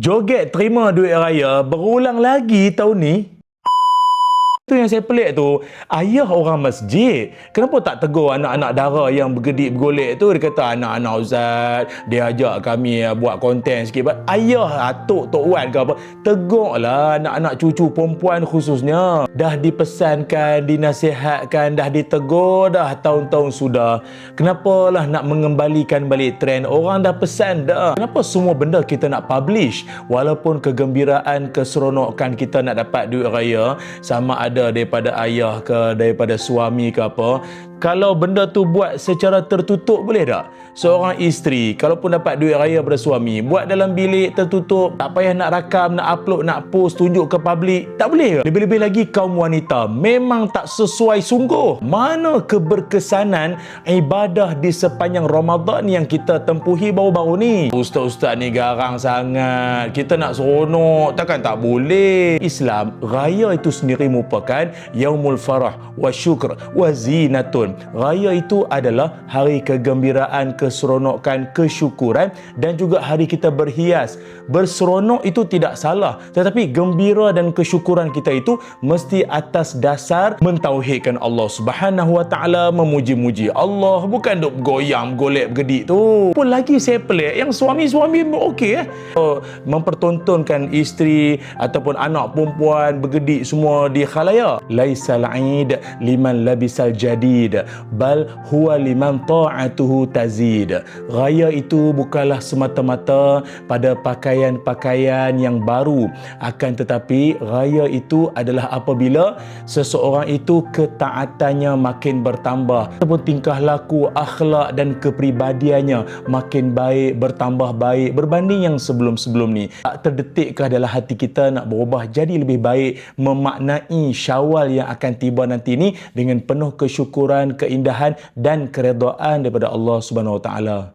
Joget terima duit raya berulang lagi tahun ni. Itu yang saya pelik tu, ayah orang masjid. Kenapa tak tegur anak-anak dara yang bergedik bergolek tu? Dia kata, anak-anak Ustaz, dia ajak kami buat konten sikit. Ayah, atuk, Tok Wan ke apa, tegurlah anak-anak cucu perempuan khususnya. Dah dipesankan, dinasihatkan, dah ditegur dah tahun-tahun sudah. Kenapalah nak mengembalikan balik trend? Orang dah pesan dah. Kenapa semua benda kita nak publish? Walaupun kegembiraan, keseronokan kita nak dapat duit raya, sama ada daripada ayah ke, daripada suami ke apa, kalau benda tu buat secara tertutup boleh tak? Seorang isteri kalaupun dapat duit raya daripada suami, buat dalam bilik tertutup, tak payah nak rakam, nak upload, nak post, tunjuk ke public, tak boleh ke? Lebih-lebih lagi kaum wanita, memang tak sesuai sungguh. Mana keberkesanan ibadah di sepanjang Ramadan yang kita tempuhi baru-baru ni? Ustaz-ustaz ni garang sangat, kita nak seronok, takkan tak boleh. Islam, raya itu sendiri merupakan yaumul farah wa syukr wa zinatun. Raya itu adalah hari kegembiraan, keseronokan, kesyukuran, dan juga hari kita berhias. Berseronok itu tidak salah, tetapi gembira dan kesyukuran kita itu mesti atas dasar mentauhidkan Allah Subhanahu wa taala, memuji-muji Allah, bukan duk goyang, golek, bergedik tu. Pun lagi saya pelik yang suami-suami okey mempertontonkan isteri ataupun anak perempuan bergedik semua di khalayak. Laisal aid liman labisal jadid, bal huwa liman ta'atuhu tazid. Raya itu bukanlah semata-mata pada pakaian-pakaian yang baru, akan tetapi raya itu adalah apabila seseorang itu ketaatannya makin bertambah, ataupun tingkah laku, akhlak dan kepribadiannya makin baik, bertambah baik berbanding yang sebelum-sebelum ni. Tak terdetikkah dalam hati kita nak berubah jadi lebih baik, memaknai Syawal yang akan tiba nanti ni dengan penuh kesyukuran, keindahan dan keredaan daripada Allah Subhanahu Wa Taala.